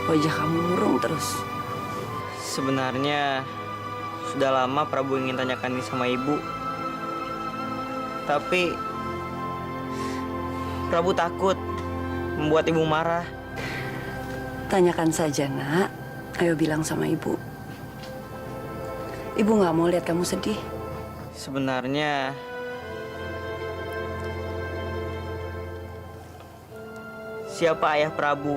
wajah kamu murung terus. Sebenarnya sudah lama Prabu ingin tanyakan ini sama ibu. Tapi Prabu takut membuat ibu marah. Tanyakan saja, Nak. Ayo bilang sama Ibu. Ibu nggak mau lihat kamu sedih. Sebenarnya siapa ayah Prabu?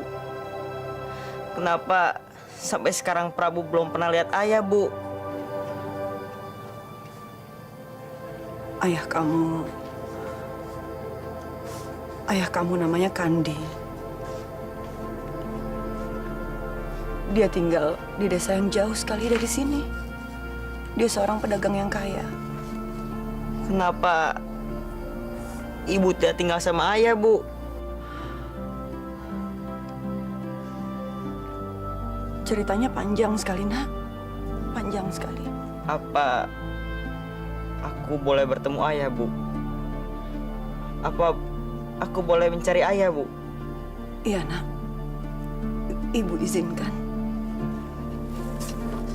Kenapa sampai sekarang Prabu belum pernah lihat ayah, Bu? Ayah kamu namanya Kandi. Dia tinggal di desa yang jauh sekali dari sini. Dia seorang pedagang yang kaya. Kenapa ibu tidak tinggal sama ayah, Bu? Ceritanya panjang sekali, Nak. Panjang sekali. Apa aku boleh bertemu ayah, Bu? Apa aku boleh mencari ayah, Bu? Iya, Nak. Ibu izinkan.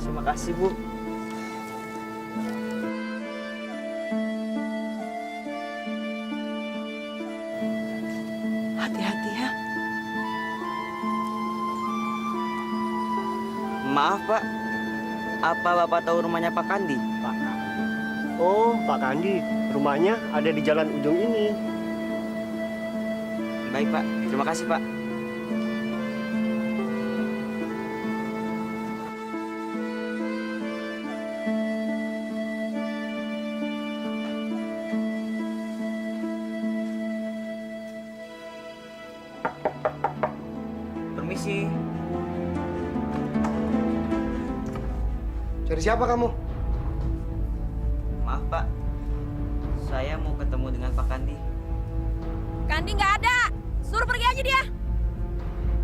Terima kasih, Bu. Hati-hati ya. Maaf, Pak. Apa Bapak tahu rumahnya Pak Kandi? Pak. Oh, Pak Kandi. Rumahnya ada di jalan ujung ini. Baik, Pak. Terima kasih, Pak. Permisi. Cari siapa kamu? Maaf, Pak. Saya mau ketemu dengan Pak Kandi. Kandi nggak ada. Suruh pergi aja dia.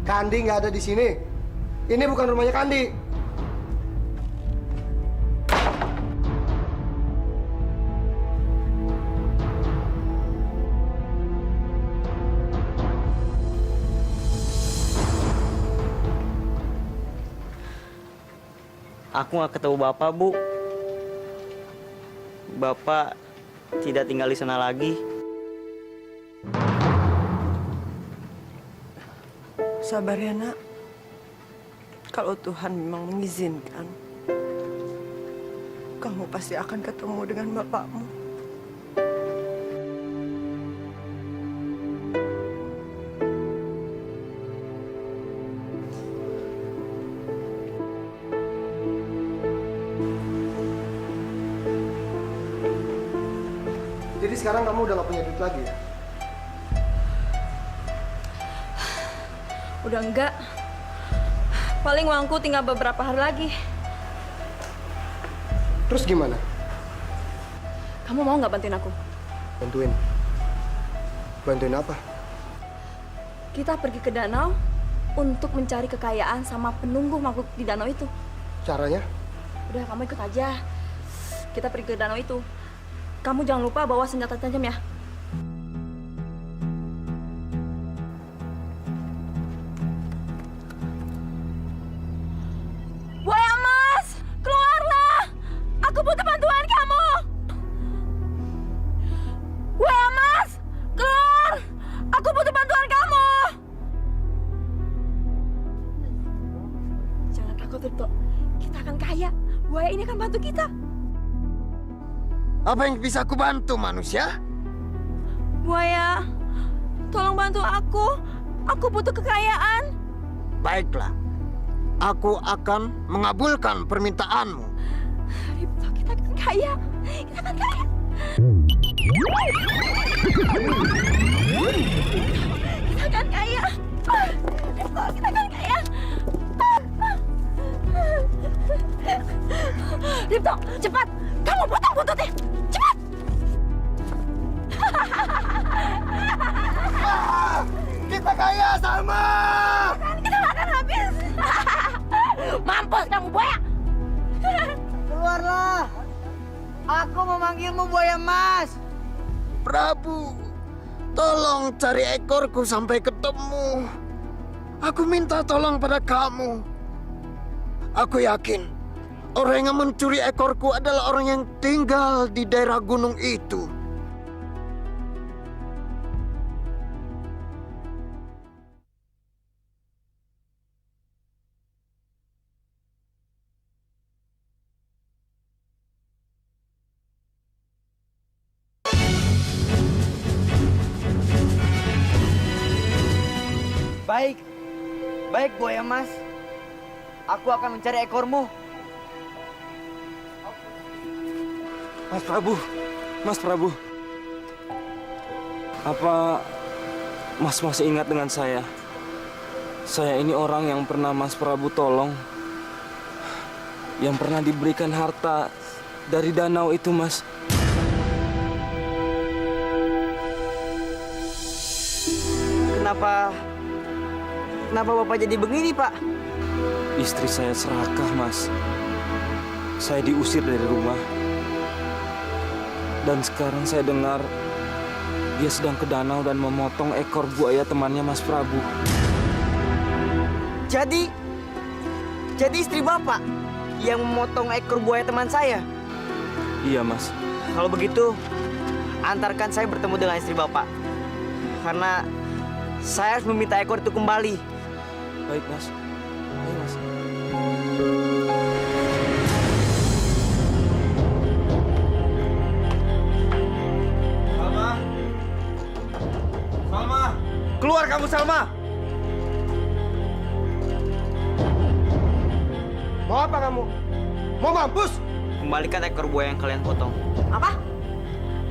Kandi nggak ada di sini. Ini bukan rumahnya Kandi. Aku nggak ketemu Bapak, Bu. Bapak tidak tinggal di sana lagi. Sabar ya, Nak. Kalau Tuhan memang mengizinkan, kamu pasti akan ketemu dengan bapakmu. Jadi sekarang kamu udah gak punya duit lagi ya? Udah enggak. Paling uangku tinggal beberapa hari lagi. Terus gimana? Kamu mau nggak bantuin aku? Bantuin? Bantuin apa? Kita pergi ke danau untuk mencari kekayaan sama penunggu makhluk di danau itu. Caranya? Udah, kamu ikut aja. Kita pergi ke danau itu. Kamu jangan lupa bawa senjata tajam ya. Buaya emas, keluarlah! Aku butuh bantuan kamu. Buaya emas, keluar! Aku butuh bantuan kamu. Jangan takut, Tirto. Kita akan kaya. Buaya ini akan bantu kita. Apa yang bisa aku bantu, manusia? Buaya, tolong bantu aku. Aku butuh kekayaan. Baiklah, aku akan mengabulkan permintaanmu. Ripto, kita akan kaya. Kita akan kaya. Kita akan kaya. Ripto, kita akan kaya. Ripto, cepat. Kamu potong buntutnya. Cepat. Kita kaya, Salma! Kita makan habis. Mampus kamu, buaya. Keluarlah. Aku memanggilmu buaya emas. Prabu, tolong cari ekorku sampai ketemu. Aku minta tolong pada kamu. Aku yakin orang yang mencuri ekorku adalah orang yang tinggal di daerah gunung itu. Baik. Baik, buaya emas. Aku akan mencari ekormu. Mas Prabu, Mas Prabu. Apa Mas masih ingat dengan saya? Saya ini orang yang pernah Mas Prabu tolong. Yang pernah diberikan harta dari danau itu, Mas. Kenapa Bapak jadi begini, Pak? Istri saya serakah, Mas. Saya diusir dari rumah. Dan sekarang saya dengar dia sedang ke danau dan memotong ekor buaya temannya Mas Prabu. Jadi istri Bapak yang memotong ekor buaya teman saya? Iya, Mas. Kalau begitu, antarkan saya bertemu dengan istri Bapak. Karena saya harus meminta ekor itu kembali. Baik, Mas. Ayo, Mas. Salma! Keluar kamu, Salma! Mau apa kamu? Mau mampus? Kembalikan ekor buaya yang kalian potong. Apa?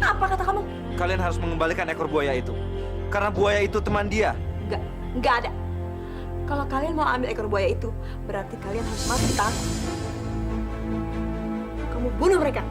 Apa kata kamu? Kalian harus mengembalikan ekor buaya itu. Karena buaya itu teman dia. Enggak ada. Kalau kalian mau ambil ekor buaya itu, berarti kalian harus mati, Tang. Kamu bunuh mereka.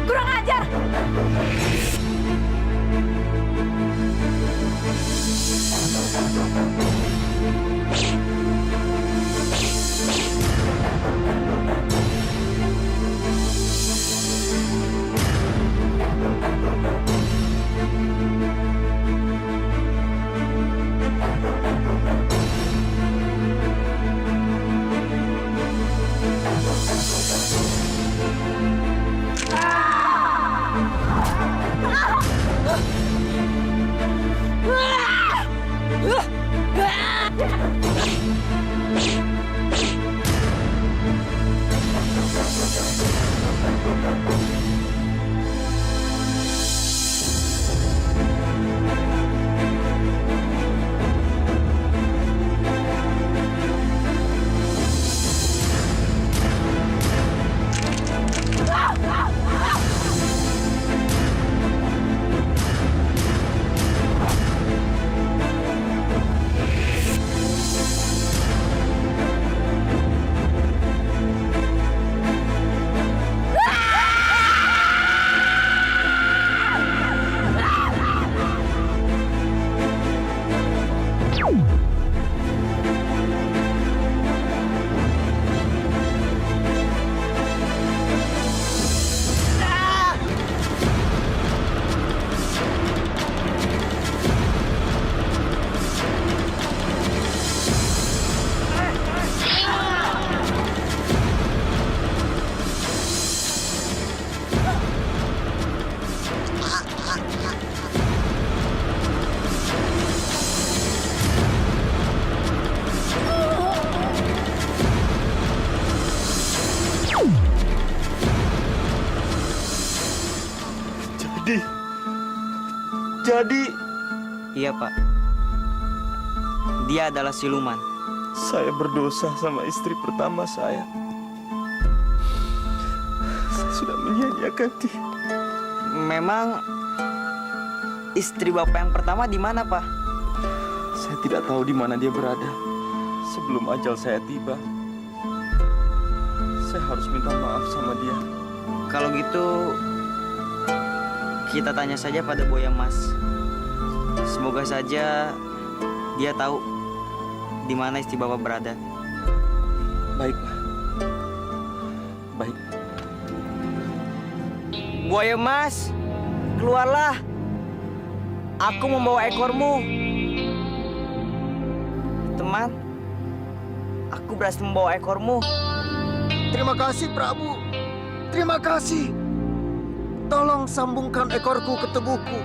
Kurang ajar! Jadi... Iya, Pak. Dia adalah siluman. Saya berdosa sama istri pertama saya. Saya sudah menyia-nyiakan dia. Memang istri Bapak yang pertama di mana, Pak? Saya tidak tahu di mana dia berada. Sebelum ajal saya tiba, saya harus minta maaf sama dia. Kalau gitu, kita tanya saja pada Buaya Mas. Semoga saja dia tahu di mana istri Bapak berada. Baik, Pak. Baik. Buaya Mas, keluarlah. Aku membawa ekormu. Teman, aku berhasil membawa ekormu. Terima kasih, Prabu. Terima kasih. Tolong sambungkan ekorku ke tubuhku.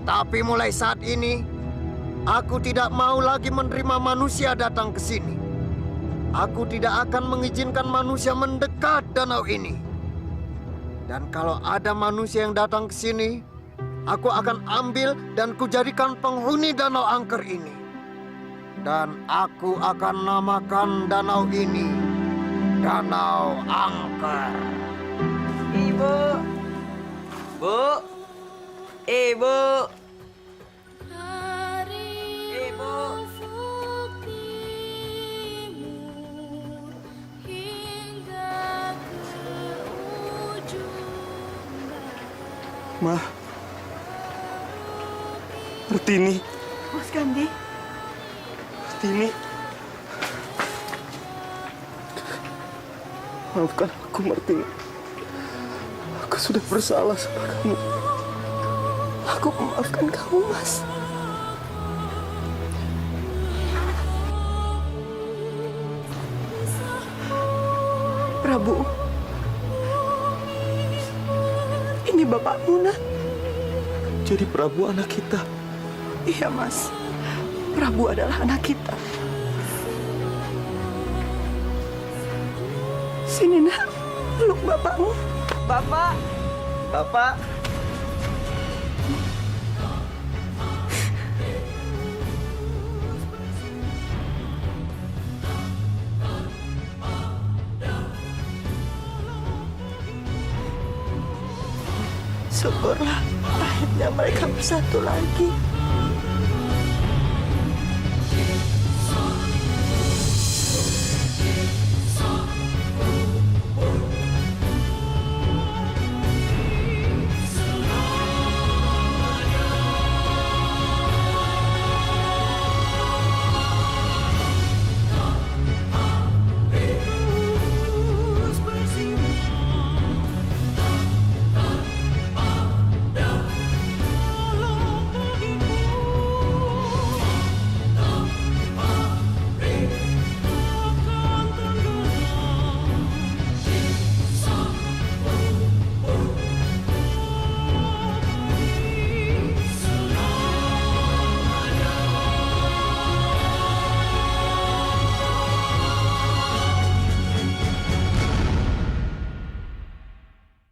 Tapi mulai saat ini, aku tidak mau lagi menerima manusia datang ke sini. Aku tidak akan mengizinkan manusia mendekat danau ini. Dan kalau ada manusia yang datang ke sini, aku akan ambil dan kujadikan penghuni danau angker ini. Dan aku akan namakan danau ini Danau Angker. Ibu. Bu. Ibu. Ma, Martini. Mas Kandi. Martini. Maafkan aku, Martini. Aku sudah bersalah sama kamu. Aku memaafkan kamu, Mas. Prabu. Ini bapakmu, nak. Jadi Prabu anak kita. Iya, Mas. Prabu adalah anak kita. Sini, nak. Peluk bapakmu. Bapak. Bapak. Syukurlah akhirnya mereka bersatu lagi.